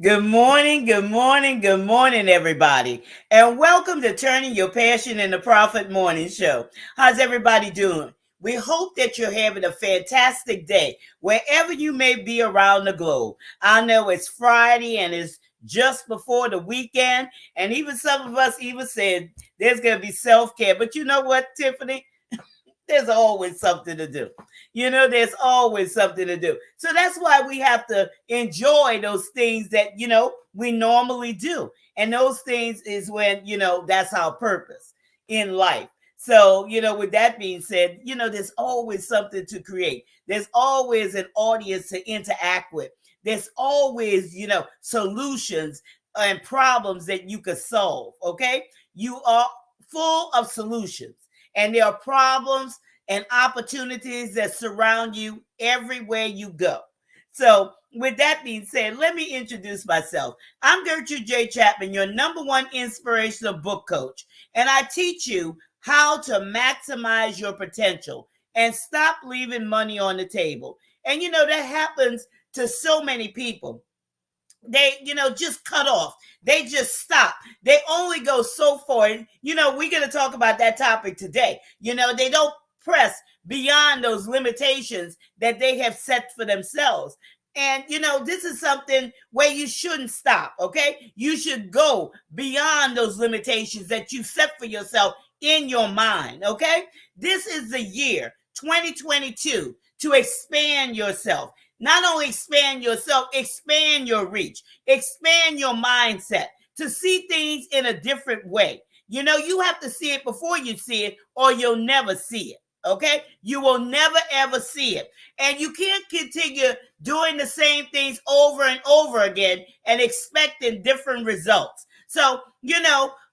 Good morning, good morning, good morning, everybody. And welcome to Turning Your Passion into Profit Morning Show. How's everybody doing? We hope that you're having a fantastic day wherever you may be around the globe. I know it's Friday and it's just before the weekend, and even some of us even said there's going to be self-care. But you know what, Tiffany? There's always something to do. There's always something to do. So that's why we have to enjoy those things that, we normally do. And those things is when, that's our purpose in life. So, with that being said, there's always something to create. There's always an audience to interact with. There's always, solutions and problems that you could solve. Okay. You are full of solutions, and there are problems and opportunities that surround you everywhere you go. So, with that being said, let me introduce myself. I'm Gertrude J. Chapman, your number one inspirational book coach, and I teach you how to maximize your potential and stop leaving money on the table. And that happens to so many people. They just cut off. They just stop. They only go so far. We're going to talk about that topic today. They don't press beyond those limitations that they have set for themselves. And this is something where you shouldn't stop. Okay, you should go beyond those limitations that you set for yourself in your mind. Okay, this is the year 2022 to expand yourself. Not only expand yourself, expand your reach, expand your mindset to see things in a different way. You have to see it before you see it, or you'll never see it. Okay? You will never ever see it. And you can't continue doing the same things over and over again and expecting different results. So,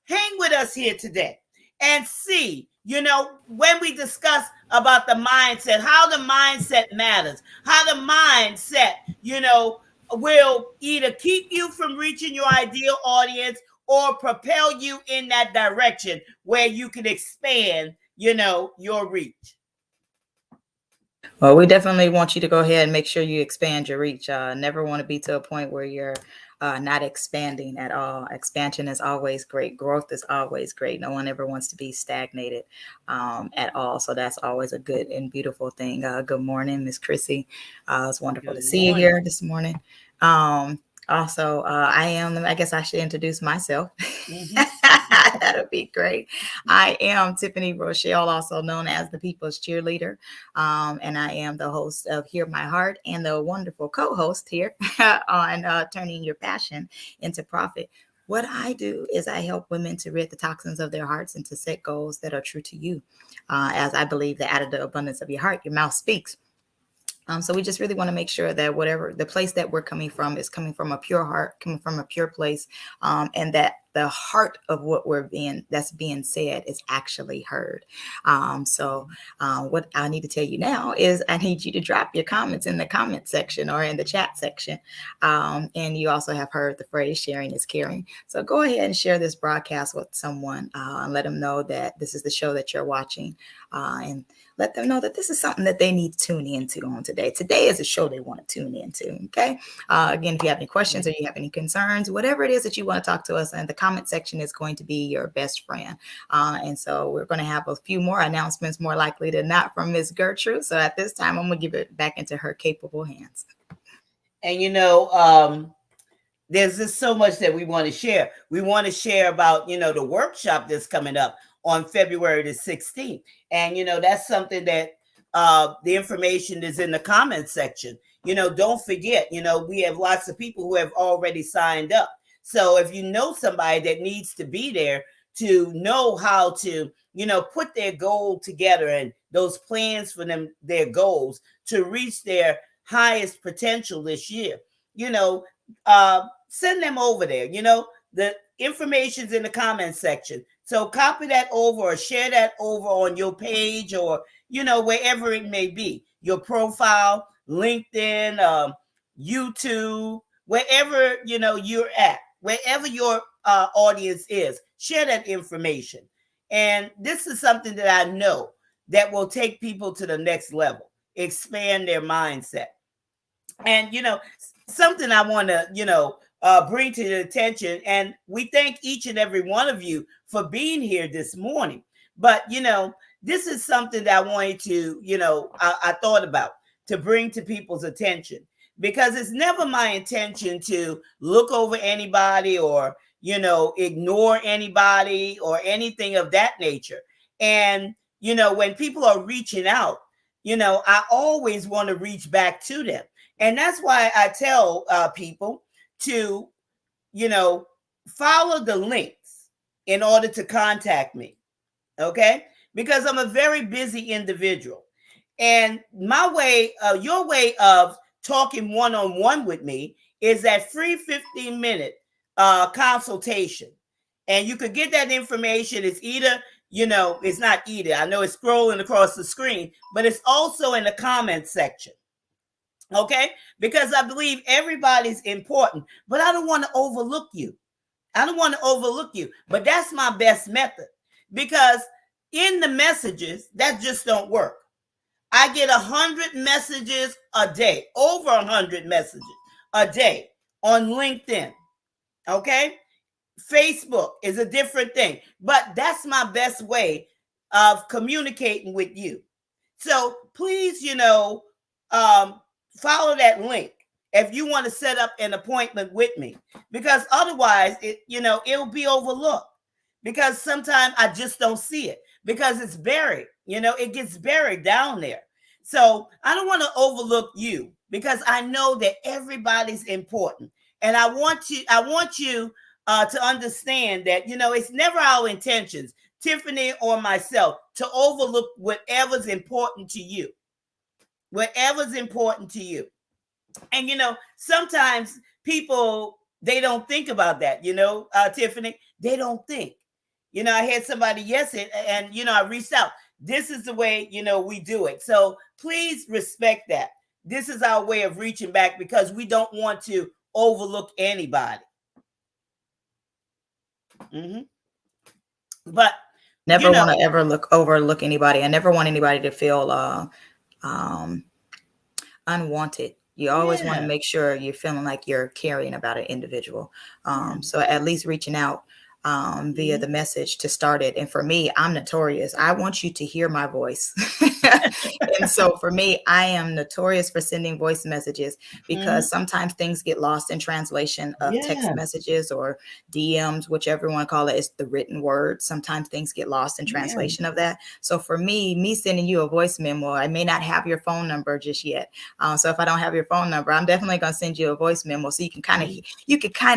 hang with us here today and see, when we discuss about the mindset, how the mindset matters, how the mindset, will either keep you from reaching your ideal audience or propel you in that direction where you can expand, your reach. Well, we definitely want you to go ahead and make sure you expand your reach. Never want to be to a point where you're not expanding at all. Expansion is always great. Growth is always great. No one ever wants to be stagnated at all. So that's always a good and beautiful thing. Good morning, Miss Chrissy. It's wonderful to Good see you morning. here this morning. Also, I guess I should introduce myself. Mm-hmm. That'll be great. I am Tiffany Rochelle, also known as the People's Cheerleader. And I am the host of Hear My Heart and the wonderful co-host here on Turning Your Passion into Profit. What I do is I help women to rid the toxins of their hearts and to set goals that are true to you. As I believe that out of the abundance of your heart, your mouth speaks. So we just really want to make sure that whatever the place that we're coming from is coming from a pure heart, coming from a pure place, and that the heart of what that's being said is actually heard. What I need to tell you now is I need you to drop your comments in the comment section or in the chat section. And you also have heard the phrase sharing is caring. So go ahead and share this broadcast with someone and let them know that this is the show that you're watching. And let them know that this is something that they need to tune into on today. Today is a show they want to tune into. Okay. Again, if you have any questions or you have any concerns, whatever it is that you want to talk to us in, the comment section is going to be your best friend. And so we're going to have a few more announcements, more likely than not, from Miss Gertrude. So at this time, I'm going to give it back into her capable hands. And there's just so much that we want to share. We want to share about, the workshop that's coming up on February the 16th. And, that's something that the information is in the comments section. Don't forget, we have lots of people who have already signed up. So if you know somebody that needs to be there to know how to, put their goal together and those plans for them, their goals to reach their highest potential this year, send them over there. The information's in the comments section. So copy that over or share that over on your page or, wherever it may be, your profile, LinkedIn, YouTube, wherever, you're at, wherever your audience is, share that information. And this is something that I know that will take people to the next level, expand their mindset. And, something I want to, bring to the attention. And we thank each and every one of you for being here this morning. But, this is something that I wanted to, I thought about to bring to people's attention, because it's never my intention to look over anybody or, ignore anybody or anything of that nature. And, when people are reaching out, I always want to reach back to them. And that's why I tell people to, follow the links in order to contact me. Okay. Because I'm a very busy individual. And my way, your way of talking one on one with me is that free 15-minute consultation. And you could get that information. It's either, it's not either. I know it's scrolling across the screen, but it's also in the comment section. Okay? Because I believe everybody's important, but I don't want to overlook you. I don't want to overlook you, but that's my best method, because in the messages, that just don't work. I get 100 messages a day, over 100 messages a day on LinkedIn. Okay? Facebook is a different thing, but that's my best way of communicating with you. So please, follow that link if you want to set up an appointment with me, because otherwise it'll be overlooked, because sometimes I just don't see it because it's buried. It gets buried down there. So I don't want to overlook you, because I know that everybody's important. And I want you to understand that, it's never our intentions, Tiffany or myself, to overlook whatever's important to you. Whatever's important to you. And, sometimes people, they don't think about that, Tiffany, they don't think. I had somebody yesterday and, I reached out. This is the way, we do it. So please respect that. This is our way of reaching back, because we don't want to overlook anybody. Mm-hmm. But never want to ever overlook anybody. I never want anybody to feel unwanted. You always want to make sure you're feeling like you're caring about an individual. So at least reaching out via the message to start it. And for me, I'm notorious. I want you to hear my voice. And so for me, I am notorious for sending voice messages, because sometimes things get lost in translation of text messages or DMs, whichever one call it. It's the written word. Sometimes things get lost in translation of that. So for me sending you a voice memo, I may not have your phone number just yet. So if I don't have your phone number, I'm definitely going to send you a voice memo, so you can kind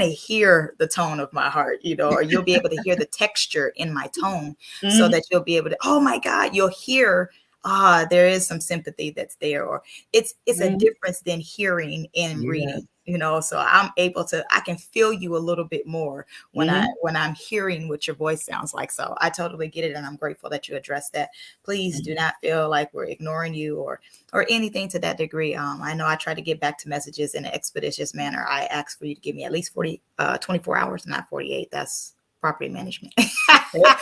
of hear the tone of my heart, or you'll be able to hear the texture in my tone, so that you'll be able to, oh my God, you'll hear, there is some sympathy that's there, or it's a difference than hearing and reading, so I'm able to, I can feel you a little bit more when I'm hearing what your voice sounds like. So I totally get it. And I'm grateful that you addressed that. Please do not feel like we're ignoring you or anything to that degree. I know I try to get back to messages in an expeditious manner. I ask for you to give me at least 24 hours, not 48. That's property management. But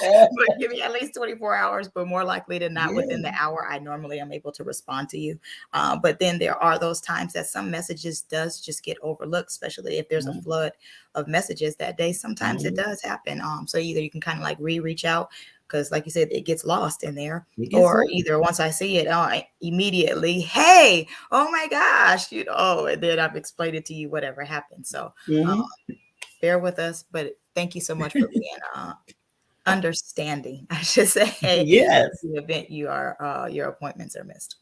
give me at least 24 hours, but more likely than not, within the hour, I normally am able to respond to you. But then there are those times that some messages does just get overlooked, especially if there's a flood of messages that day. Sometimes it does happen. So either you can kind of like reach out, because like you said, it gets lost in there, or either once I see it, immediately, hey, oh my gosh, and then I've explained it to you, whatever happened. So bear with us, but thank you so much for being understanding, I should say. Yes. The event your appointments are missed.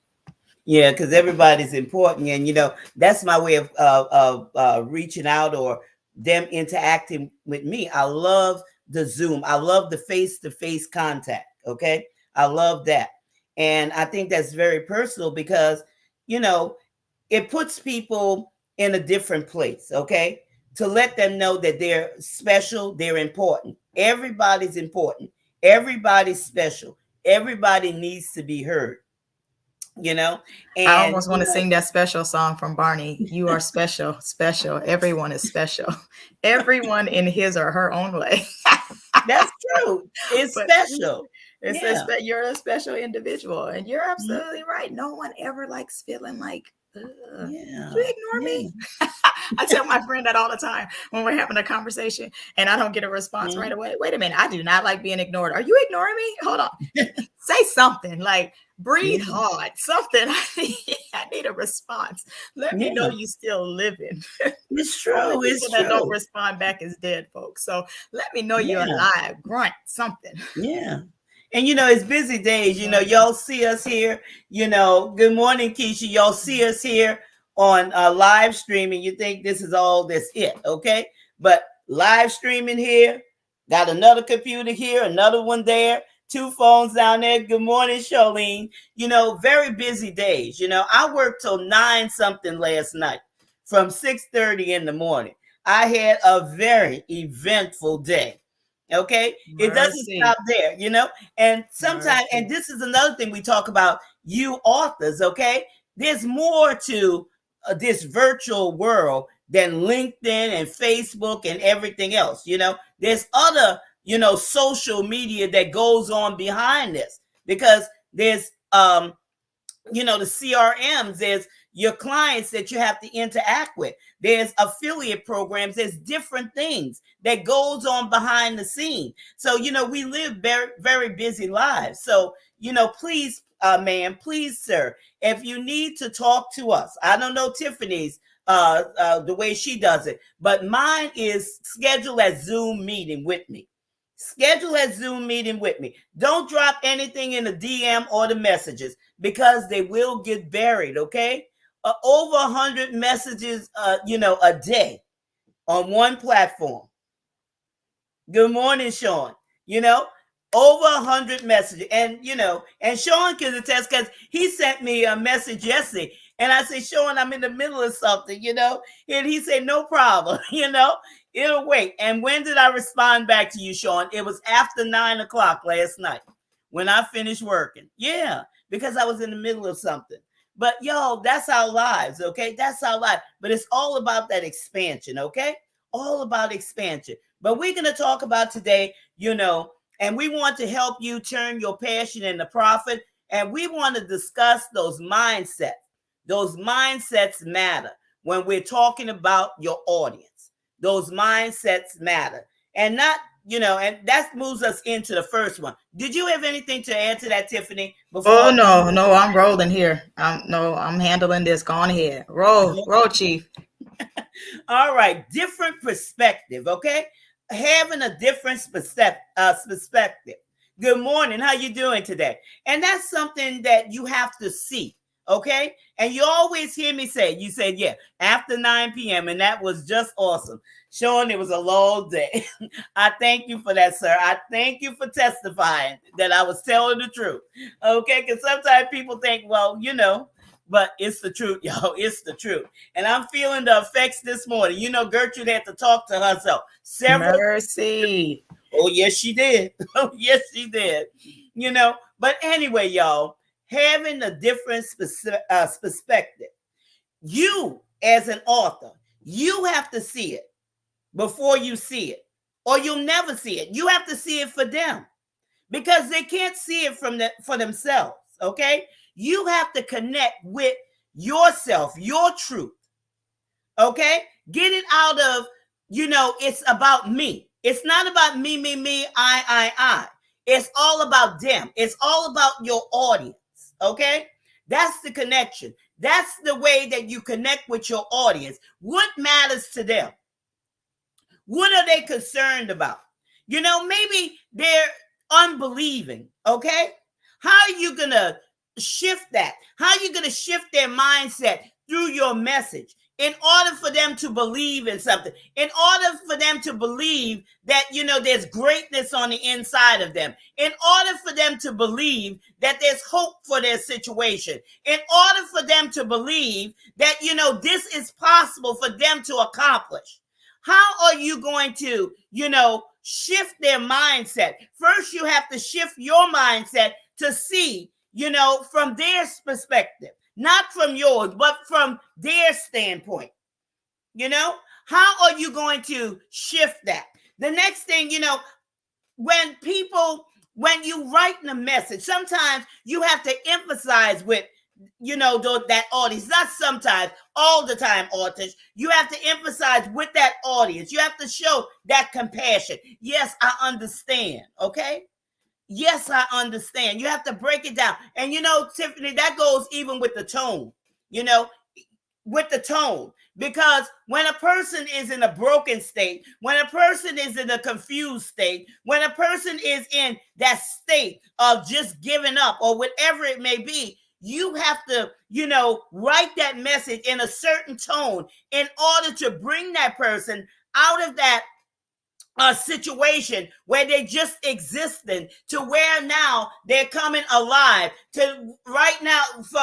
Yeah, because everybody's important, and that's my way of reaching out or them interacting with me. I love the Zoom. I love the face-to-face contact. Okay, I love that, and I think that's very personal, because it puts people in a different place. Okay, to let them know that they're special, they're important. Everybody's important. Everybody's special. Everybody needs to be heard. And I almost want to sing that special song from Barney. You are special, special. Everyone is special. Everyone in his or her own way. That's true. It's special. You're a special individual, and you're absolutely right. No one ever likes feeling like You Yeah. ignore Yeah. me? I tell my friend that all the time when we're having a conversation and I don't get a response right Mhm. away. Wait a minute, I do not like being ignored. Are you ignoring me? Hold on. Say something, like breathe Yeah. hard, something. I need a response. Let me know Yeah. you still living. It's Only true. people It's that don't true. respond back is dead folks. So let me know you're Yeah. alive. Grunt something. Yeah. And it's busy days. Morning. Y'all see us here. Good morning, Keisha. Y'all see us here on live streaming. You think this is all that's it, okay? But live streaming here, got another computer here, another one there, two phones down there. Good morning, Charlene. Very busy days. I worked till 9 something last night from 6:30 in the morning. I had a very eventful day. Okay, it doesn't Mercy. stop there. And sometimes, and Mercy. this is another thing we talk about, you authors. Okay, there's more to this virtual world than LinkedIn and Facebook and everything else. There's other social media that goes on behind this, because there's the CRMs, there's your clients that you have to interact with, there's affiliate programs, there's different things that goes on behind the scene. So we live very, very busy lives. So please, ma'am, please, sir, if you need to talk to us, I don't know Tiffany's the way she does it, but mine is schedule a Zoom meeting with me. Schedule a Zoom meeting with me. Don't drop anything in the DM or the messages, because they will get buried. Okay, over 100 messages, a day on one platform. Good morning, Sean. You know, over 100 messages, and Sean can attest, because he sent me a message yesterday, and I said, Sean, I'm in the middle of something, and he said, no problem, it'll wait. And when did I respond back to you, Sean? It was after 9 o'clock last night when I finished working. Yeah, because I was in the middle of something. But yo, that's our lives, okay? That's our life. But it's all about that expansion, okay? All about expansion. But we're going to talk about today, and we want to help you turn your passion into profit. And we want to discuss those mindsets. Those mindsets matter when we're talking about your audience. Those mindsets matter. And not, and that moves us into the first one. Did you have anything to add to that, Tiffany? Oh Before no, no, I'm rolling here. I'm handling this. Go on ahead. Roll, chief. All right, different perspective, okay? Having a different perspective. Good morning. How you doing today? And that's something that you have to see, okay? And you always hear me say, you said, yeah, after 9 p.m., and that was just awesome. Sean, it was a long day. I thank you for that, sir. I thank you for testifying that I was telling the truth, okay? Because sometimes people think, well, but it's the truth, y'all. It's the truth. And I'm feeling the effects this morning. Gertrude had to talk to herself several. Mercy. Oh, yes, she did. Oh, yes, she did. But anyway, y'all, having a different perspective. You, as an author, you have to see it before you see it, or you'll never see it. You have to see it for them, because they can't see it for themselves. Okay, you have to connect with yourself, your truth. Okay, get it out of, it's about me. It's not about me, I. It's all about them. It's all about your audience. Okay, that's the connection. That's the way that you connect with your audience. What matters to them? What are they concerned about? Maybe they're unbelieving. Okay, how are you gonna shift that? How are you gonna shift their mindset through your message, in order for them to believe in something, in order for them to believe that there's greatness on the inside of them, in order for them to believe that there's hope for their situation, in order for them to believe that this is possible for them to accomplish? How are you going to, shift their mindset? First, you have to shift your mindset to see, from their perspective, not from yours, but from their standpoint. How are you going to shift that? The next thing, when you write in a message, sometimes you have to emphasize with that audience. Not sometimes, all the time, authors. You have to emphasize with that audience. You have to show that compassion. Yes, I understand. Okay. Yes, I understand. You have to break it down. And Tiffany, that goes even with the tone. You know, with the tone. Because when a person is in a broken state, when a person is in a confused state, when a person is in that state of just giving up or whatever it may be, you have to, write that message in a certain tone in order to bring that person out of that a situation where they just existing to where now they're coming alive to right now for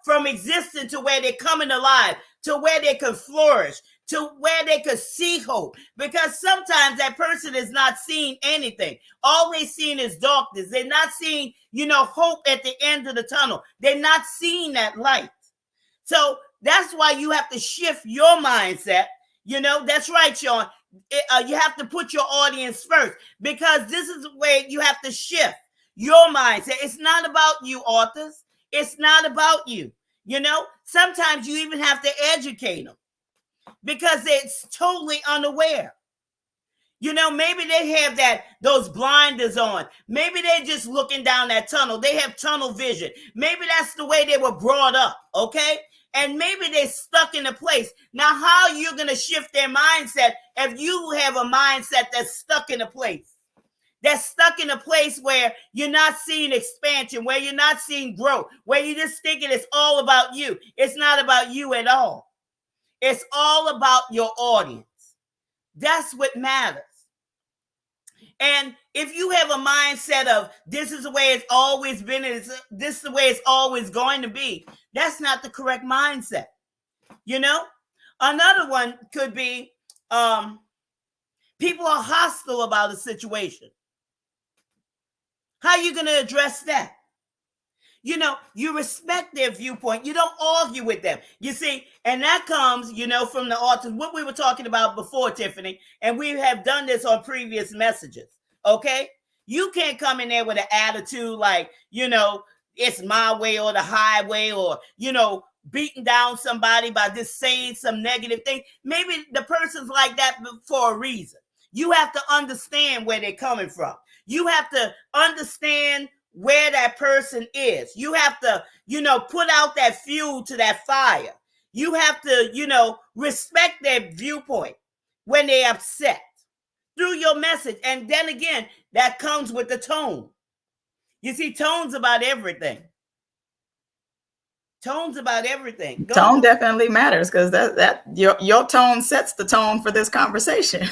from existing to where they're coming alive to where they can flourish to where they could see hope, because sometimes that person is not seeing anything. All they seeing is darkness. They're not seeing hope at the end of the tunnel. They're not seeing that light. So that's why you have to shift your mindset. That's right, Sean. You have to put your audience first, because this is the way you have to shift your mindset. It's not about you, authors. It's not about you. Sometimes you even have to educate them because it's totally unaware. Maybe they have those blinders on. Maybe they're just looking down that tunnel. They have tunnel vision. Maybe that's the way they were brought up, okay? And maybe they're stuck in a place. Now, how are you going to shift their mindset if you have a mindset that's stuck in a place? That's stuck in a place where you're not seeing expansion, where you're not seeing growth, where you're just thinking it's all about you. It's not about you at all. It's all about your audience. That's what matters. And if you have a mindset of this is the way it's always been, and this is the way it's always going to be, that's not the correct mindset. Another one could be people are hostile about a situation. How are you going to address that? You respect their viewpoint. You don't argue with them. You see, and that comes, from the authors, what we were talking about before, Tiffany, and we have done this on previous messages, okay? You can't come in there with an attitude like, it's my way or the highway, or, beating down somebody by just saying some negative thing. Maybe the person's like that for a reason. You have to understand where they're coming from. You have to understand where that person is. You have to, put out that fuel to that fire. You have to, respect their viewpoint when they're upset through your message. And then again, that comes with the tone. You see, tone's about everything. Tone's about everything. Tone definitely matters, because that your tone sets the tone for this conversation.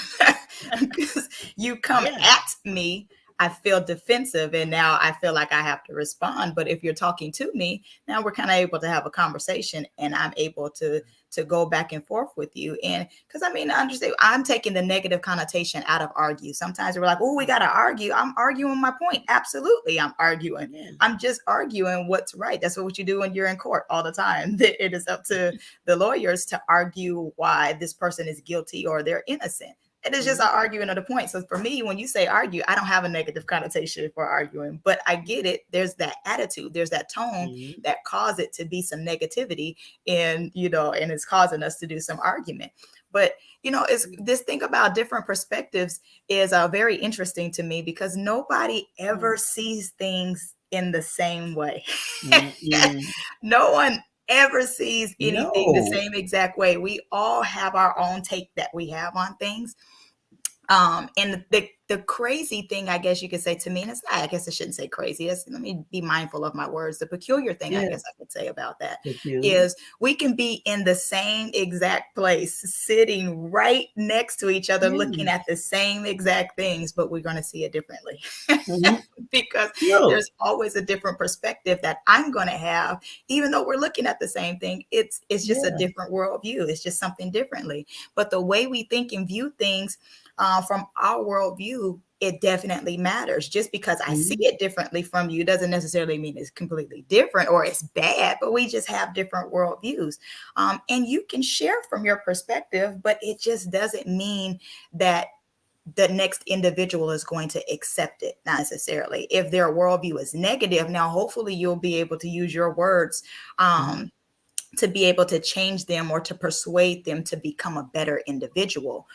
Because you come at me, I feel defensive, and now I feel like I have to respond. But if you're talking to me, now we're kind of able to have a conversation, and I'm able to go back and forth with you. And because understand, I'm taking the negative connotation out of argue. Sometimes we're like, oh, we got to argue. I'm arguing my point. Absolutely. I'm arguing. Yeah. I'm just arguing what's right. That's what you do when you're in court all the time. It is up to the lawyers to argue why this person is guilty or they're innocent. It is just an arguing of the point. So for me, when you say argue, I don't have a negative connotation for arguing, but I get it. There's that attitude. There's that tone that causes it to be some negativity, and it's causing us to do some argument. But, it's this thing about different perspectives is very interesting to me, because nobody ever sees things in the same way. No one ever sees anything the same exact way. We all have our own take that we have on things. And the crazy thing, I guess you could say to me, and I guess I shouldn't say crazy. Let me be mindful of my words. The peculiar thing, I guess I could say about that is we can be in the same exact place, sitting right next to each other, looking at the same exact things, but we're going to see it differently. Because there's always a different perspective that I'm going to have, even though we're looking at the same thing. It's just a different worldview. It's just something differently. But the way we think and view things from our worldview, it definitely matters. Just because I see it differently from you doesn't necessarily mean it's completely different or it's bad, but we just have different worldviews. And you can share from your perspective, but it just doesn't mean that the next individual is going to accept it, not necessarily. If their worldview is negative, now hopefully you'll be able to use your words to be able to change them or to persuade them to become a better individual.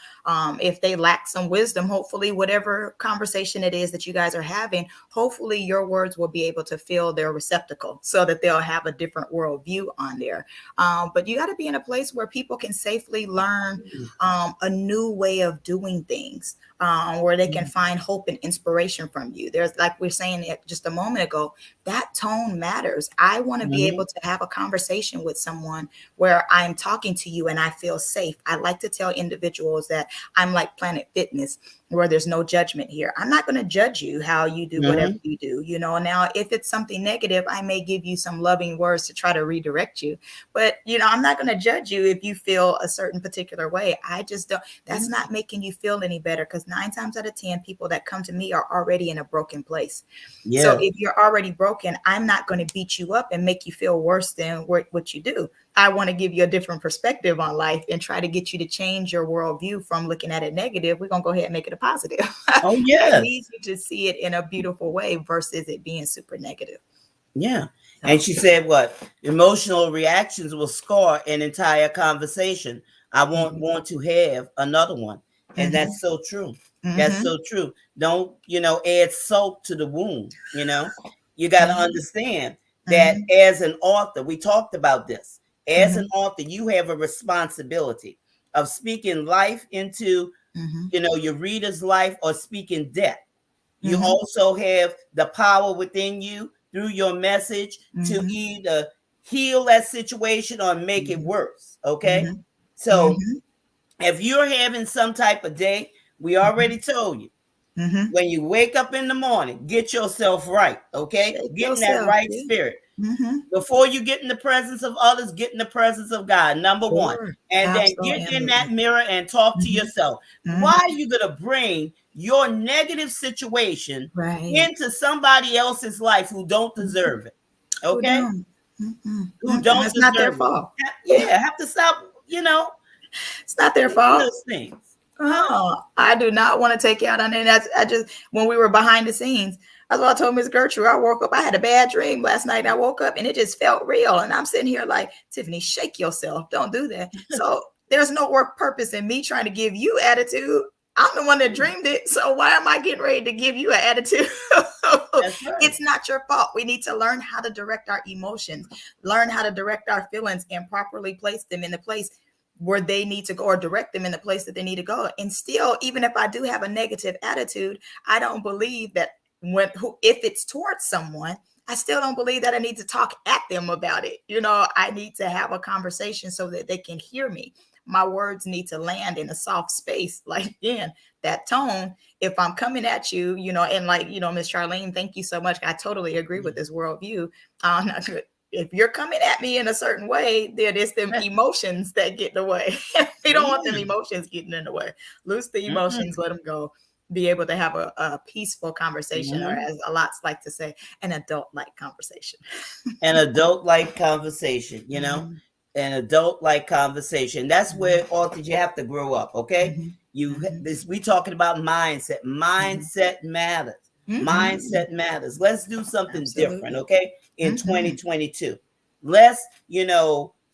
If they lack some wisdom, hopefully whatever conversation it is that you guys are having, hopefully your words will be able to fill their receptacle so that they'll have a different worldview on there. But you got to be in a place where people can safely learn a new way of doing things, where they can find hope and inspiration from you. There's, like we are saying it just a moment ago, that tone matters. I want to be able to have a conversation with someone where I'm talking to you and I feel safe. I like to tell individuals that I'm like Planet Fitness, where there's no judgment here. I'm not going to judge you how you do whatever you do. You know, now if it's something negative, I may give you some loving words to try to redirect you. But, you know, I'm not going to judge you if you feel a certain particular way. I just don't, that's not making you feel any better, because 9 times out of 10 people that come to me are already in a broken place. Yeah. So if you're already broken, I'm not going to beat you up and make you feel worse than what you do. I want to give you a different perspective on life and try to get you to change your worldview from looking at it negative. We're going to go ahead and make it a positive. Oh, yeah. I need you to see it in a beautiful way versus it being super negative. Yeah. And she said, what? Emotional reactions will scar an entire conversation. I won't want to have another one. And that's so true. That's so true. Don't, add salt to the wound. You got to understand that as an author, we talked about this. As an author, you have a responsibility of speaking life into, your reader's life, or speaking death. You also have the power within you through your message to either heal that situation or make it worse. Okay. So if you're having some type of day, we already told you, when you wake up in the morning, get yourself right. Okay. Get in that right spirit. Before you get in the presence of others, get in the presence of God, number one. And then get in that mirror and talk to yourself. Why are you going to bring your negative situation into somebody else's life who don't deserve it? Okay? Who don't it's deserve not their it. fault. Yeah, have to stop, It's not their fault. Those things. Oh, I do not want to take you out on it. When we were behind the scenes, that's what I told Miss Gertrude. I woke up, I had a bad dream last night, and I woke up and it just felt real. And I'm sitting here like, Tiffany, shake yourself. Don't do that. So there's no work purpose in me trying to give you attitude. I'm the one that dreamed it. So why am I getting ready to give you an attitude? That's right. It's not your fault. We need to learn how to direct our emotions, learn how to direct our feelings, and properly place them in the place where they need to go, or direct them in the place that they need to go. And still, even if I do have a negative attitude, I don't believe that if it's towards someone, I still don't believe that I need to talk at them about it. I need to have a conversation so that they can hear me. My words need to land in a soft space. Like, again, that tone, if I'm coming at you, and like, Miss Charlene, thank you so much. I totally agree with this worldview. If you're coming at me in a certain way, then it's them emotions that get in the way. We don't want them emotions getting in the way. Loose the emotions, let them go. Be able to have a peaceful conversation, or as a lot like to say, an adult-like conversation. An adult-like conversation, an adult-like conversation. That's where authors, you have to grow up, okay? We talking about mindset. Mindset matters. Mindset matters. Let's do something different, okay? In 2022. Let's,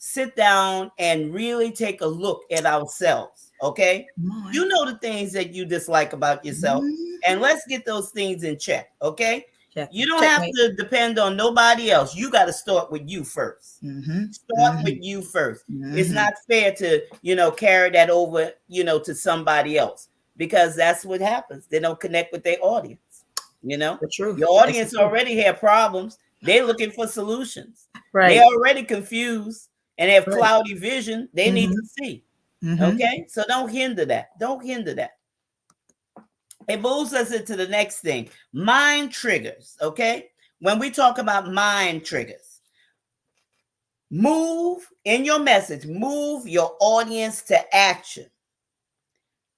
sit down and really take a look at ourselves, okay? You know the things that you dislike about yourself, and let's get those things in check, okay? You don't have to depend on nobody else. You got to start with you first. Start with you first. It's not fair to, carry that over, to somebody else, because that's what happens. They don't connect with their audience. Your audience already have problems. They're looking for solutions. They're already confused and have cloudy vision. They need to see. Okay? So don't hinder that. Don't hinder that. It moves us into the next thing. Mind triggers. Okay? When we talk about mind triggers, move in your message, move your audience to action.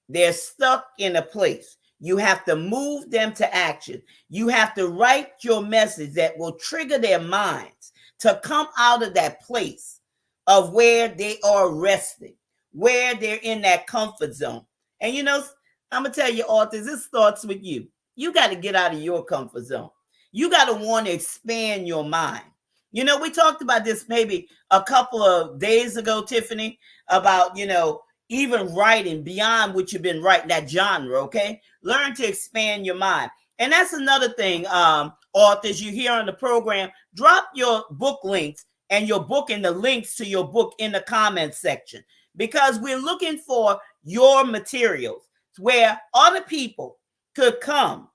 They're stuck in a place. You have to move them to action. You have to write your message that will trigger their minds to come out of that place of where they are resting, where they're in that comfort zone. And I'm going to tell you, authors, this starts with you. You got to get out of your comfort zone. You got to want to expand your mind. You know, we talked about this maybe a couple of days ago, Tiffany, about, even writing beyond what you've been writing, that genre, okay? Learn to expand your mind. And that's another thing, authors, you hear on the program, drop your book links and your book and the links to your book in the comments section, because we're looking for your materials where other people could come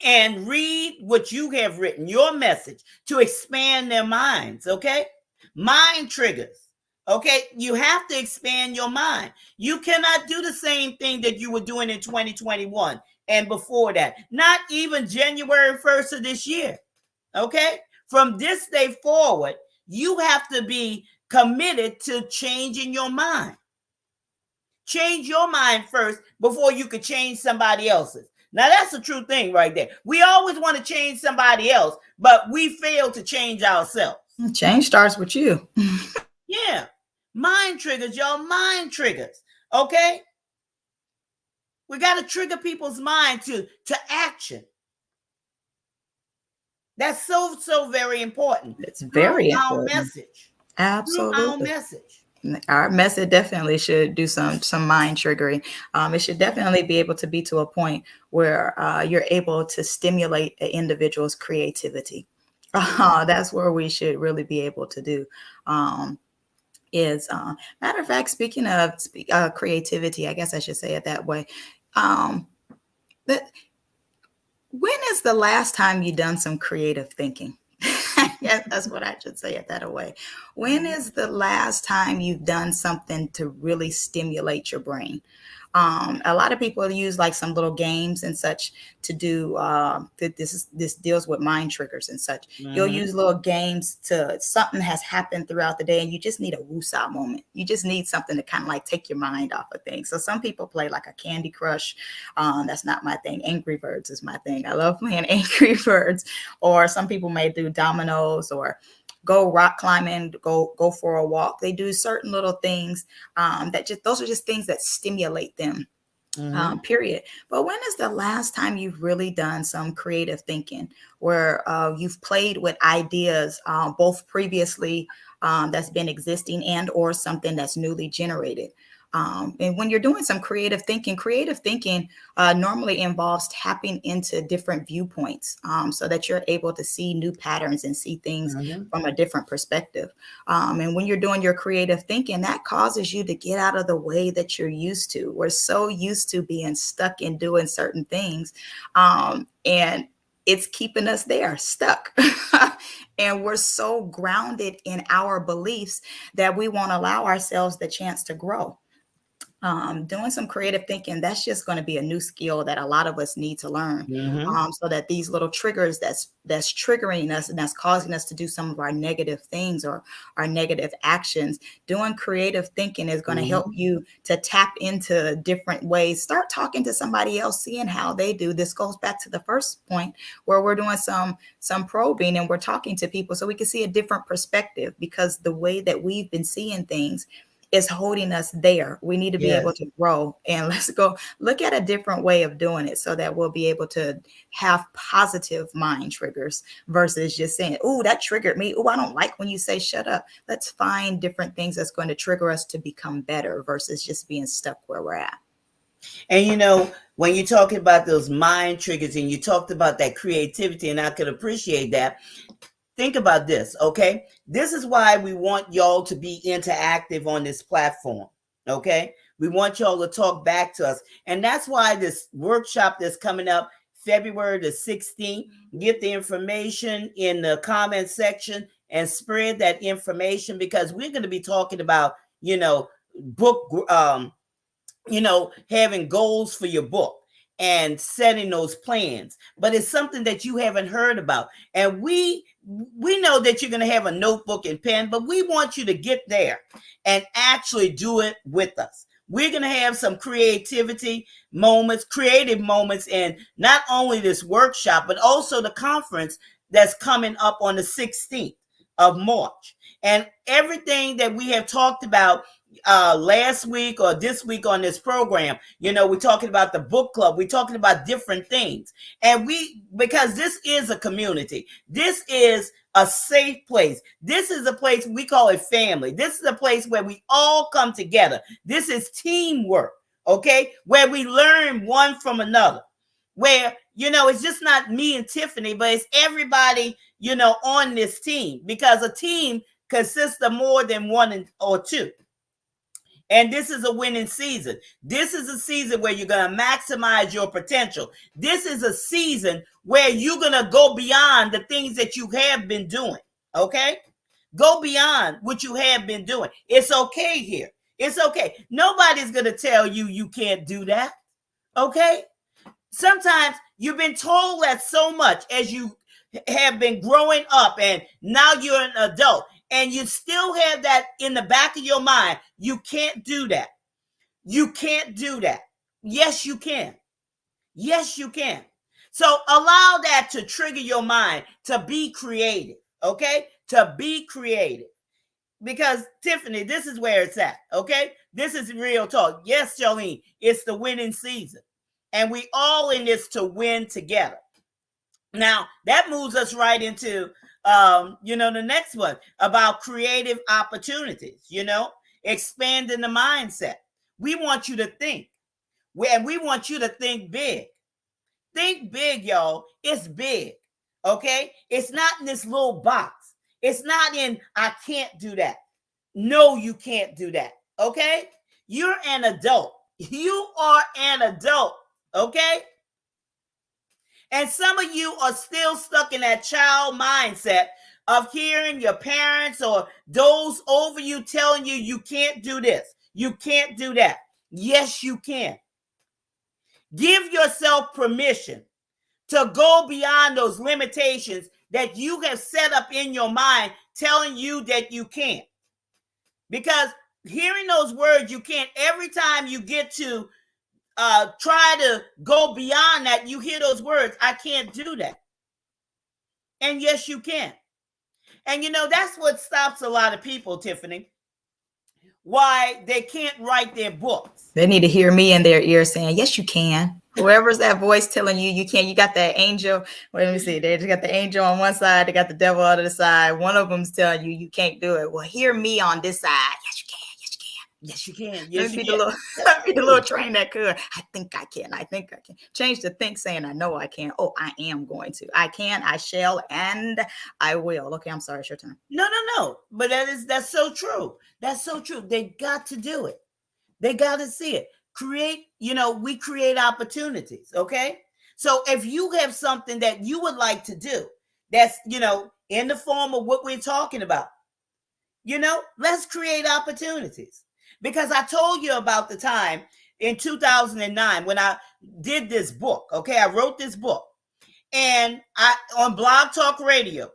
and read what you have written, your message, to expand their minds, okay? Mind triggers, okay? You have to expand your mind. You cannot do the same thing that you were doing in 2021 and before that, not even January 1st of this year, okay? From this day forward, you have to be committed to changing your mind. Change your mind first before you could change somebody else's. Now, that's the true thing right there. We always want to change somebody else, but we fail to change ourselves. Change starts with you. Yeah. Mind triggers, y'all. Mind triggers. Okay? We got to trigger people's mind to action. That's so very important. It's very important. Our message. Absolutely. Through our message. Our message definitely should do some mind triggering. It should definitely be able to be to a point where you're able to stimulate an individual's creativity. That's where we should really be able to do. Matter of fact, speaking of creativity, I guess I should say it that way. That when is the last time you done some creative thinking? Yes, that's what I should say it that way. When is the last time you've done something to really stimulate your brain? A lot of people use like some little games and such to do. This deals with mind triggers and such. Mm-hmm. You'll use little games to something has happened throughout the day, and you just need a woosah moment. You just need something to kind of like take your mind off of things. So some people play like a Candy Crush. That's not my thing. Angry Birds is my thing. I love playing Angry Birds. Or some people may do dominoes or go rock climbing, go for a walk. They do certain little things those are just things that stimulate them. Mm-hmm. Period. But when is the last time you've really done some creative thinking where you've played with ideas, both previously that's been existing and or something that's newly generated? And when you're doing some creative thinking normally involves tapping into different viewpoints so that you're able to see new patterns and see things from a different perspective. And when you're doing your creative thinking, that causes you to get out of the way that you're used to. We're so used to being stuck in doing certain things. And it's keeping us there, stuck. And we're so grounded in our beliefs that we won't allow ourselves the chance to grow. Doing some creative thinking, that's just going to be a new skill that a lot of us need to learn. So that these little triggers that's triggering us and that's causing us to do some of our negative things or our negative actions, doing creative thinking is going to help you to tap into different ways. Start talking to somebody else, seeing how they do. This goes back to the first point where we're doing some probing and we're talking to people so we can see a different perspective, because the way that we've been seeing things is holding us there. We need to be able to grow, and let's go look at a different way of doing it so that we'll be able to have positive mind triggers versus just saying, oh, that triggered me. Oh, I don't like when you say shut up. Let's find different things that's going to trigger us to become better versus just being stuck where we're at. And when you're talking about those mind triggers and you talked about that creativity, and I could appreciate that. Think about this, okay? This is why we want y'all to be interactive on this platform, okay? We want y'all to talk back to us. And that's why this workshop that's coming up February the 16th, get the information in the comment section and spread that information, because we're going to be talking about, book, having goals for your book and setting those plans. But it's something that you haven't heard about. And we know that you're going to have a notebook and pen, but we want you to get there and actually do it with us. We're going to have some creative moments in not only this workshop, but also the conference that's coming up on the 16th of March. And everything that we have talked about, last week or this week on this program, we're talking about the book club. We're talking about different things. And because this is a community, this is a safe place. This is a place, we call it family. This is a place where we all come together. This is teamwork, okay? Where we learn one from another. Where, it's just not me and Tiffany, but it's everybody, on this team, because a team consists of more than one or two. And this is a winning season. This is a season where you're going to maximize your potential. This is a season where you're going to go beyond the things that you have been doing. Okay? Go beyond what you have been doing. It's okay here. It's okay. Nobody's going to tell you you can't do that. Okay? Sometimes you've been told that so much as you have been growing up, and now you're an adult, and you still have that in the back of your mind. You can't do that. You can't do that. Yes, you can. Yes, you can. So allow that to trigger your mind to be creative, okay? To be creative. Because, Tiffany, this is where it's at, okay? This is real talk. Yes, Jolene, it's the winning season. And we all in this to win together. Now, that moves us right into, the next one about creative opportunities, expanding the mindset. We want you to think. And we want you to think big. Think big, y'all. It's big, okay? It's not in this little box. It's not in, I can't do that. No, you can't do that, okay? You're an adult. You are an adult, okay? And some of you are still stuck in that child mindset of hearing your parents or those over you telling you you can't do this, you can't do that. Yes, you can. Give yourself permission to go beyond those limitations that you have set up in your mind telling you that you can't. Because hearing those words, you can't, every time you get to try to go beyond that, you hear those words, I can't do that. And yes, you can. And that's what stops a lot of people, Tiffany, why they can't write their books. They need to hear me in their ear saying, yes, you can. Whoever's that voice telling you you can't, you got that angel. Wait, let me see. They just got the angel on one side, they got the devil on the other side. One of them's telling you you can't do it. Well, hear me on this side. Yes, you can. Yes, you can. Yes, you can. Let me be the little train that could. I think I can. I think I can. Change the think saying I know I can. Oh, I am going to. I can, I shall, and I will. Okay, I'm sorry. It's your turn. No. But that's so true. That's so true. They got to do it. They got to see it. We create opportunities, okay? So if you have something that you would like to do, that's, in the form of what we're talking about, let's create opportunities. Because I told you about the time in 2009 when I did this book, okay? I wrote this book. And on Blog Talk Radio,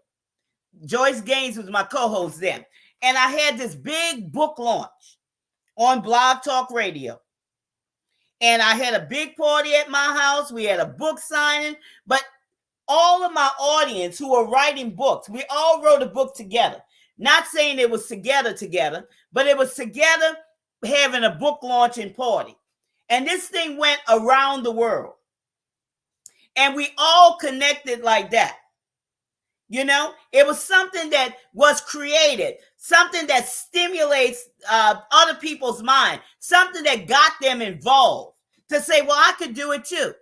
Joyce Gaines was my co-host then. And I had this big book launch on Blog Talk Radio. And I had a big party at my house. We had a book signing. But all of my audience who were writing books, we all wrote a book together. Not saying it was together, but it was together having a book launching party. And this thing went around the world. And we all connected like that. It was something that was created, something that stimulates other people's mind, something that got them involved to say, well, I could do it too.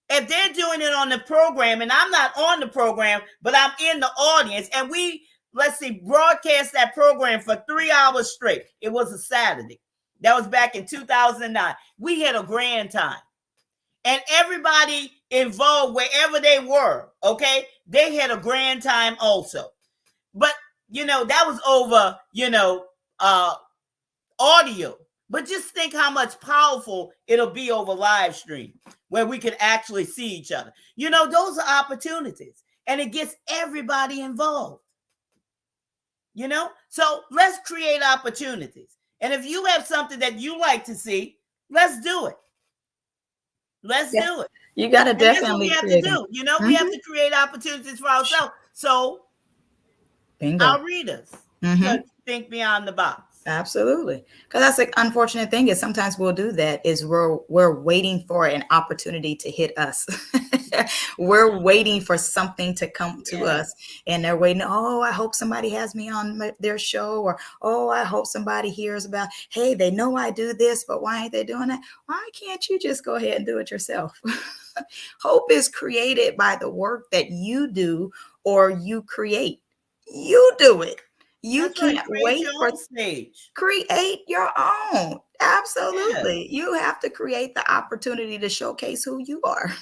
If they're doing it on the program and I'm not on the program, but I'm in the audience, and we, broadcast that program for 3 hours straight. It was a Saturday. That was back in 2009. We had a grand time. And everybody involved, wherever they were, okay, they had a grand time also. But, that was over, audio. But just think how much powerful it'll be over live stream where we could actually see each other. Those are opportunities. And it gets everybody involved. So let's create opportunities. And if you have something that you like to see, let's do it. Let's do it. You got to definitely that's what we have to do. We have to create opportunities for ourselves. So our readers should think beyond the box. Absolutely. Because that's the unfortunate thing is sometimes we'll do that is we're waiting for an opportunity to hit us. We're waiting for something to come to Yeah. us and they're waiting, oh, I hope somebody has me on their show or oh, I hope somebody hears about, hey, they know I do this, but why ain't they doing that? Why can't you just go ahead and do it yourself? Hope is created by the work that you do or you create. You do it. You That's right. can't Create wait your for own stage. create your own. Yeah. Absolutely. You have to create the opportunity to showcase who you are.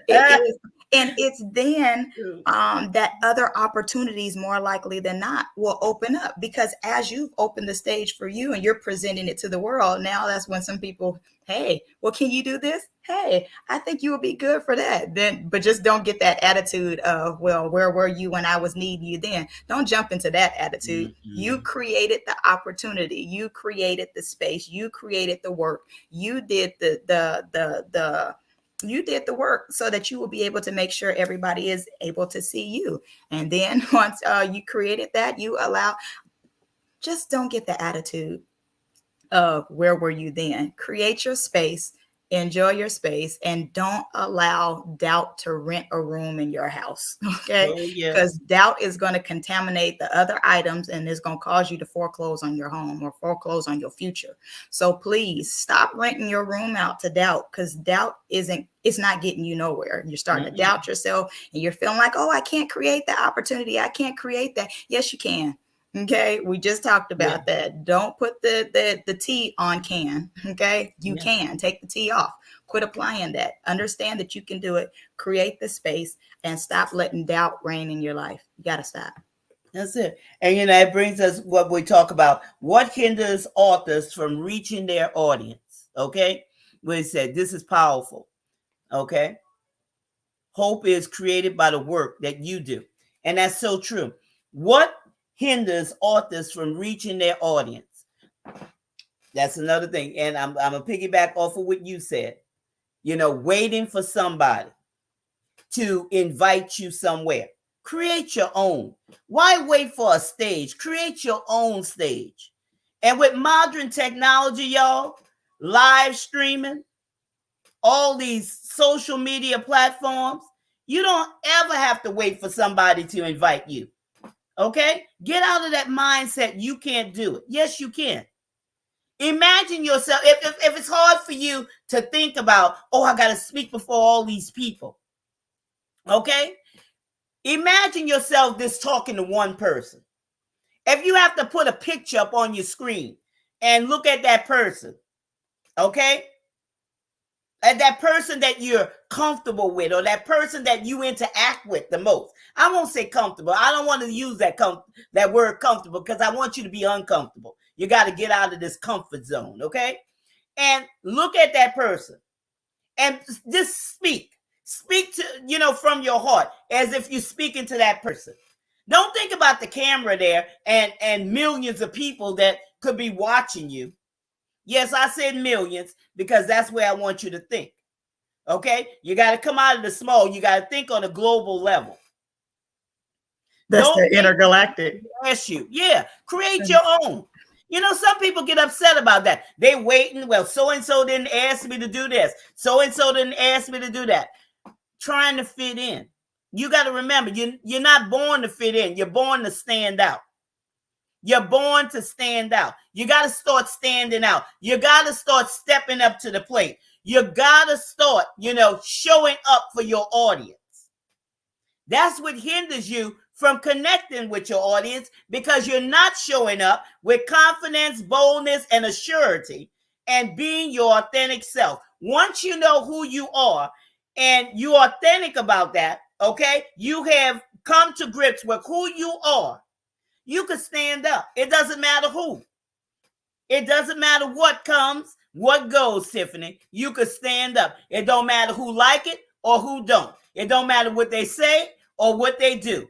It is, and it's then that other opportunities more likely than not will open up because as you've opened the stage for you and you're presenting it to the world, now that's when some people, hey, well, can you do this? Hey, I think you would be good for that. Then, but just don't get that attitude of, well, where were you when I was needing you then? Don't jump into that attitude. You Mhm. created the opportunity. You created the space. You created the work. You did the you did the work so that you will be able to make sure everybody is able to see you. And then once you created that, you allow. Just don't get the attitude of where were you then. Create your space, enjoy your space, and don't allow doubt to rent a room in your house. Okay, Oh, because yes. doubt is going to contaminate the other items and it's going to cause you to foreclose on your home or foreclose on your future. So please stop renting your room out to doubt, because doubt isn't, it's not getting you nowhere. You're starting to Mm-mm. doubt yourself and you're feeling like, oh, I can't create that opportunity, I can't create that. Yes, you can. Okay, we just talked Yeah. about that. Don't put the T on can. Okay, you Yeah. can take the T off. Quit applying that. Understand that you can do it. Create the space and stop letting doubt reign in your life. You got to stop. That's it. And it brings us what we talk about. What hinders authors from reaching their audience? Okay. We said this is powerful. Okay. Hope is created by the work that you do. And that's so true. What hinders authors from reaching their audience? That's another thing. And I'm going to piggyback off of what you said. Waiting for somebody to invite you somewhere. Create your own. Why wait for a stage? Create your own stage. And with modern technology, y'all, live streaming, all these social media platforms, you don't ever have to wait for somebody to invite you. Okay? Get out of that mindset you can't do it. Yes, you can. Imagine yourself, if it's hard for you to think about, oh, I got to speak before all these people. Okay? Imagine yourself just talking to one person. If you have to put a picture up on your screen and look at that person, okay? And that person that you're comfortable with or that person that you interact with the most. I won't say comfortable. I don't want to use that word comfortable because I want you to be uncomfortable. You got to get out of this comfort zone, okay? And look at that person and just speak. Speak to, from your heart as if you're speaking to that person. Don't think about the camera there and millions of people that could be watching you. Yes, I said millions because that's where I want you to think. Okay? You got to come out of the small. You got to think on a global level. That's Don't the wait intergalactic. to ask you. Yeah, create your own. Some people get upset about that. They waiting. Well, so and so didn't ask me to do this. So and so didn't ask me to do that. Trying to fit in. You got to remember, you're not born to fit in. You're born to stand out. You're born to stand out. You got to start standing out. You got to start stepping up to the plate. You got to start, showing up for your audience. That's what hinders you from connecting with your audience because you're not showing up with confidence, boldness, and assurity and being your authentic self. Once you know who you are and you're authentic about that, okay, you have come to grips with who you are. You can stand up. It doesn't matter who. It doesn't matter what comes, what goes, Tiffany. You could stand up. It don't matter who like it or who don't. It don't matter what they say or what they do.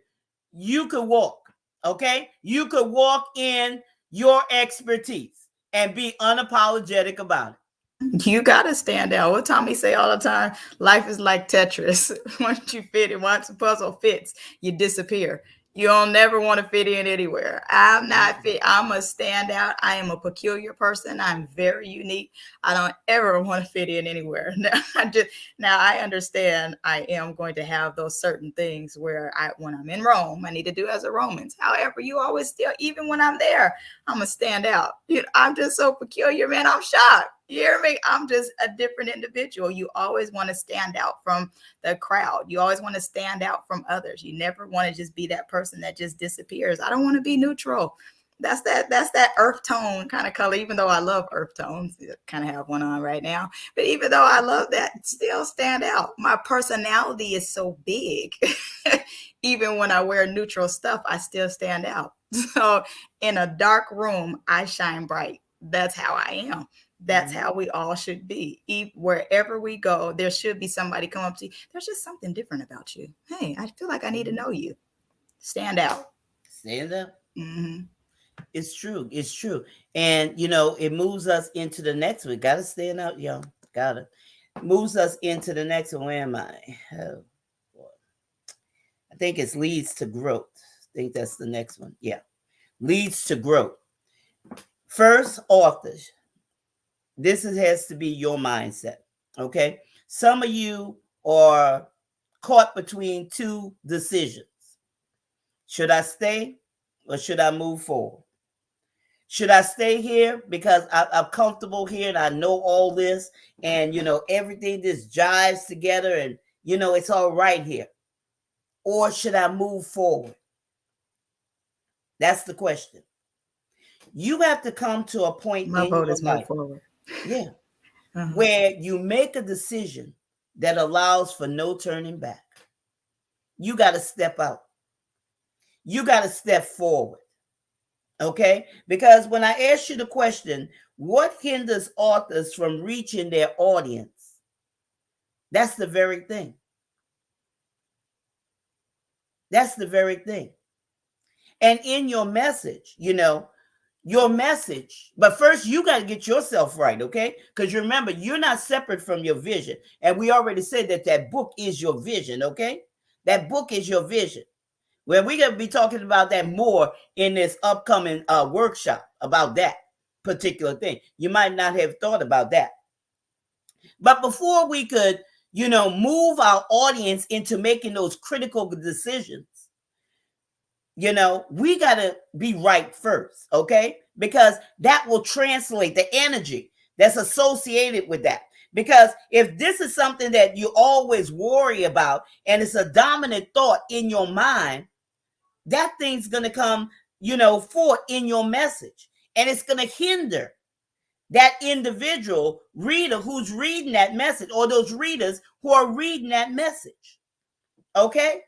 You could walk, okay? You could walk in your expertise and be unapologetic about it. You got to stand out. What Tommy say all the time? Life is like Tetris. Once you fit it, once the puzzle fits, you disappear. You don't never want to fit in anywhere. I'm not fit. I'm a standout. I am a peculiar person. I'm very unique. I don't ever want to fit in anywhere. Now I understand I am going to have those certain things where when I'm in Rome, I need to do as a Romans. However, you always still, even when I'm there, I'm a stand out. I'm just so peculiar, man. I'm shocked. You hear me? I'm just a different individual. You always want to stand out from the crowd. You always want to stand out from others. You never want to just be that person that just disappears. I don't want to be neutral. That's that earth tone kind of color, even though I love earth tones. I kind of have one on right now. But even though I love that, still stand out. My personality is so big. Even when I wear neutral stuff, I still stand out. So in a dark room, I shine bright. That's how I am. That's how we all should be. Wherever we go, there should be somebody come up to you. There's just something different about you. Hey, I feel like I need to know you. Stand out. Stand up. Mm-hmm. It's true. It's true. And, it moves us into the next one. Got to stand out, y'all. Got it. Moves us into the next one. Where am I? Oh, boy. I think it leads to growth. I think that's the next one. Yeah. Leads to growth. First, authors. This has to be your mindset. Okay. Some of you are caught between two decisions. Should I stay or should I move forward? Should I stay here because I'm comfortable here and I know all this and, everything just jives together and, it's all right here? Or should I move forward? That's the question. You have to come to a point My in vote your is move life. forward. Yeah. Where you make a decision that allows for no turning back. You got to step out. You got to step forward. Okay? Because when I ask you the question, what hinders authors from reaching their audience? That's the very thing. That's the very thing. And in your message, your message, but first you got to get yourself right, okay? Because remember, you're not separate from your vision. And we already said that book is your vision, okay? That book is your vision. Well, we're going to be talking about that more in this upcoming workshop about that particular thing. You might not have thought about that. But before we could, move our audience into making those critical decisions, we got to be right first, okay? Because that will translate the energy that's associated with that. Because if this is something that you always worry about and it's a dominant thought in your mind, that thing's going to come, forth in your message. And it's going to hinder that individual reader who's reading that message or those readers who are reading that message. Okay?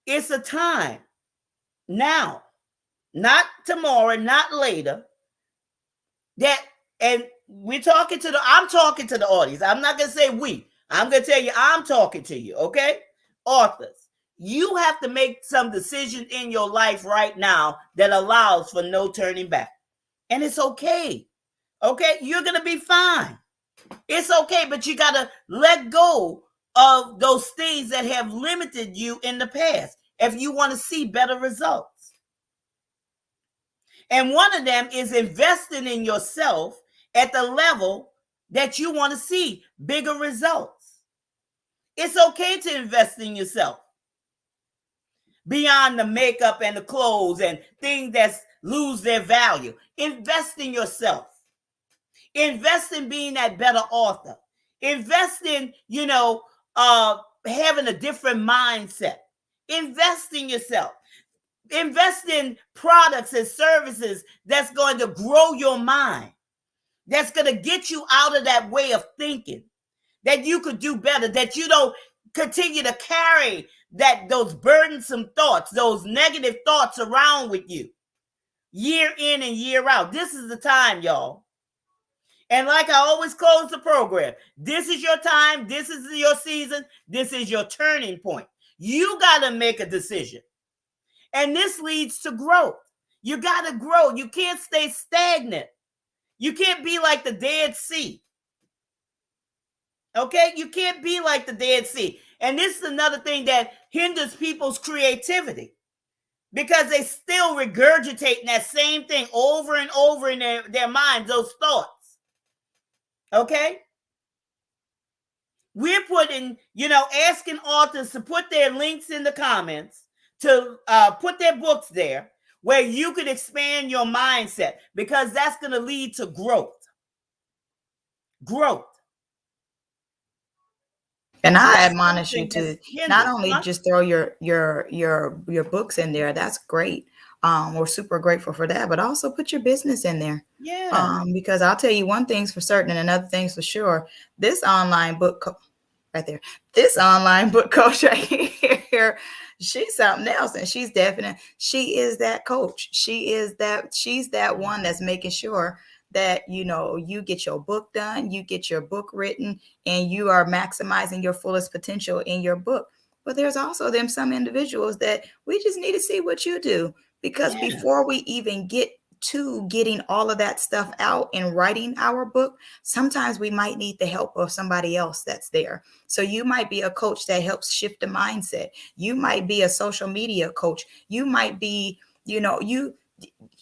It's a time now, not tomorrow, not later, that, and I'm talking to the audience. I'm not going to say we. I'm going to tell you, I'm talking to you, okay? Authors. You have to make some decisions in your life right now that allows for no turning back. And it's okay. Okay? You're going to be fine. It's okay, but you got to let go of those things that have limited you in the past if you want to see better results. And one of them is investing in yourself at the level that you want to see bigger results. It's okay to invest in yourself beyond the makeup and the clothes and things that lose their value. Invest in yourself. Invest in being that better author. Invest in, having a different mindset. Invest in yourself. Invest in products and services that's going to grow your mind, that's going to get you out of that way of thinking, that you could do better, that you don't continue to carry those burdensome thoughts, those negative thoughts around with you year in and year out. This is the time, y'all. And like I always close the program, this is your time, this is your season, this is your turning point. You got to make a decision. And this leads to growth. You got to grow. You can't stay stagnant. You can't be like the Dead Sea. Okay? You can't be like the Dead Sea. And this is another thing that hinders people's creativity, because they still regurgitating that same thing over and over in their minds, those thoughts. Okay? We're putting, asking authors to put their links in the comments, to put their books there, where you could expand your mindset, because that's going to lead to growth. Growth. And So I that's admonish you something that's to not hindered. only just throw your books in there. That's great. We're super grateful for that, but also put your business in there. Yeah. Because I'll tell you one thing's for certain and another thing's for sure. This online book right there, this online book coach right here, she's something else, and she's definite. She is that coach. She's that one that's making sure that you get your book done, you get your book written, and you are maximizing your fullest potential in your book. But there's also some individuals that we just need to see what you do, because Yeah. before we even get to getting all of that stuff out and writing our book, sometimes we might need the help of somebody else that's there. So you might be a coach that helps shift the mindset. You might be a social media coach. You might be,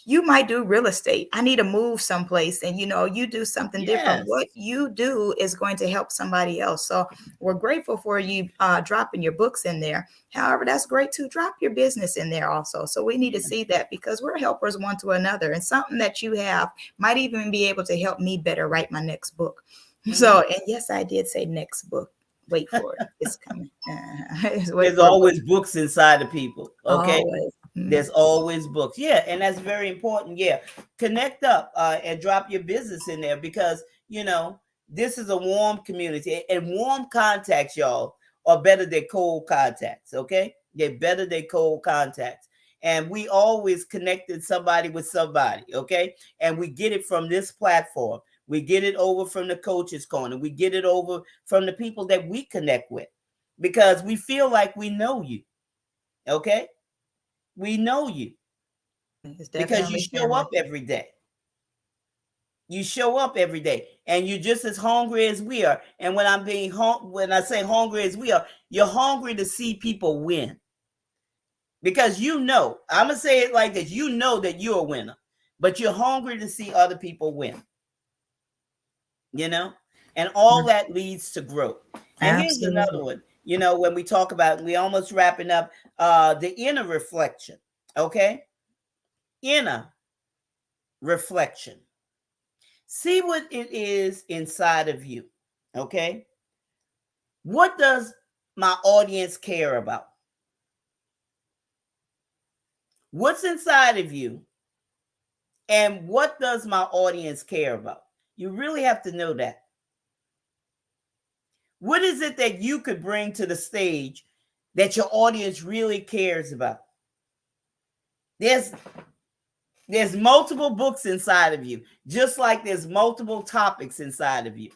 you might do real estate. I need to move someplace, and you do something different. Yes. What you do is going to help somebody else. So we're grateful for you dropping your books in there. However, that's great to drop your business in there also. So we need to see that, because we're helpers one to another, and something that you have might even be able to help me better write my next book. Mm-hmm. So, and yes, I did say next book. Wait for it. It's coming. There's always books inside of people. Okay. Always. Mm-hmm. There's always books. Yeah. And that's very important. Yeah. Connect up and drop your business in there, because, this is a warm community, and warm contacts, y'all, are better than cold contacts. Okay. They're better than cold contacts. And we always connected somebody with somebody. Okay. And we get it from this platform. We get it over from the Coach's Corner. We get it over from the people that we connect with, because we feel like we know you. Okay? We know you because you show up every day. You show up every day, and you're just as hungry as we are. And when when I say hungry as we are, you're hungry to see people win, because I'm gonna say it like this: that you're a winner, but you're hungry to see other people win. And all that leads to growth. And here's another one. When we talk about, we almost wrapping up, the inner reflection. Okay? Inner reflection. See what it is inside of you. Okay? What does my audience care about? What's inside of you? And what does my audience care about? You really have to know that. What is it that you could bring to the stage that your audience really cares about? There's multiple books inside of you, just like there's multiple topics inside of you.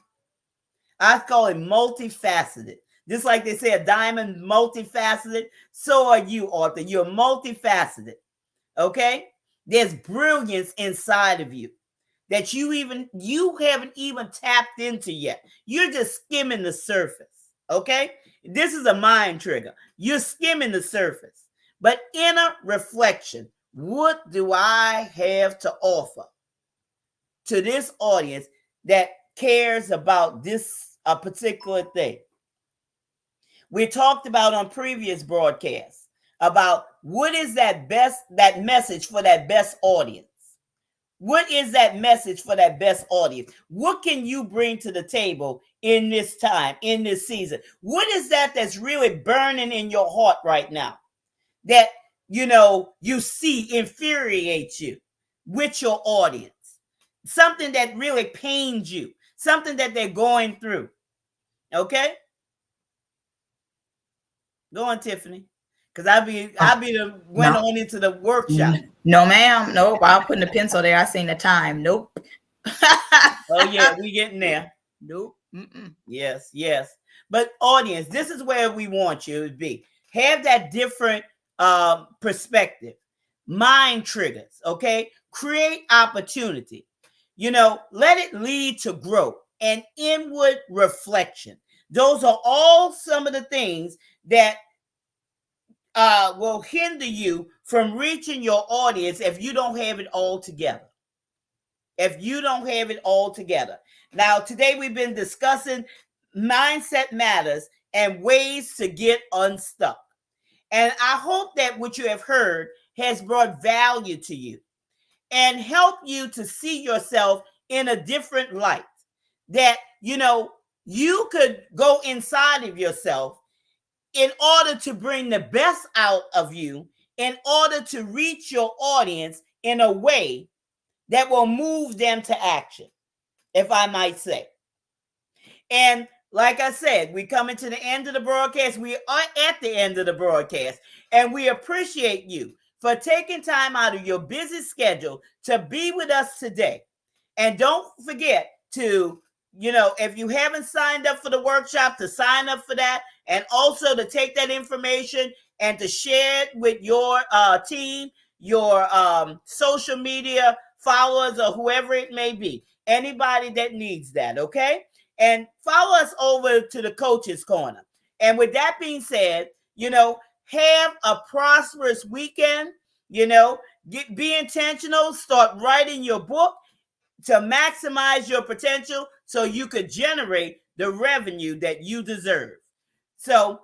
I call it multifaceted. Just like they say a diamond multifaceted, so are you, author. You're multifaceted. Okay? There's brilliance inside of you that you haven't even tapped into yet. You're just skimming the surface. Okay? This is a mind trigger. You're skimming the surface. But inner reflection, what do I have to offer to this audience that cares about this a particular thing? We talked about on previous broadcasts about what is that message for that best audience. What is that message for that best audience? What can you bring to the table in this time, in this season? What is that that's really burning in your heart right now that, you see infuriates you with your audience? Something that really pains you, something that they're going through. Okay? Go on, Tiffany. Because went on into the workshop. No, ma'am. Nope. I'll put the pencil there. I seen the time. Nope. Oh, yeah, we getting there. Nope. Mm-mm. Yes. But audience, this is where we want you to be. Have that different perspective. Mind triggers, okay? Create opportunity. Let it lead to growth and inward reflection. Those are all some of the things that will hinder you from reaching your audience if you don't have it all together. If you don't have it all together. Now, today we've been discussing mindset matters and ways to get unstuck. And I hope that what you have heard has brought value to you and help you to see yourself in a different light. That, you could go inside of yourself in order to bring the best out of you, in order to reach your audience in a way that will move them to action, if I might say. And like I said, we coming to the end of the broadcast. We are at the end of the broadcast, and we appreciate you for taking time out of your busy schedule to be with us today. And don't forget to, if you haven't signed up for the workshop, to sign up for that, and also to take that information and to share it with your team, your social media followers, or whoever it may be. Anybody that needs that, okay? And follow us over to the Coach's Corner. And with that being said, have a prosperous weekend. Be intentional. Start writing your book to maximize your potential so you could generate the revenue that you deserve. So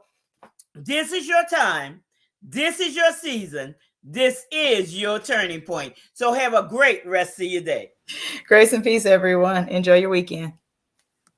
this is your time. This is your season. This is your turning point. So have a great rest of your day. Grace and peace, everyone. Enjoy your weekend.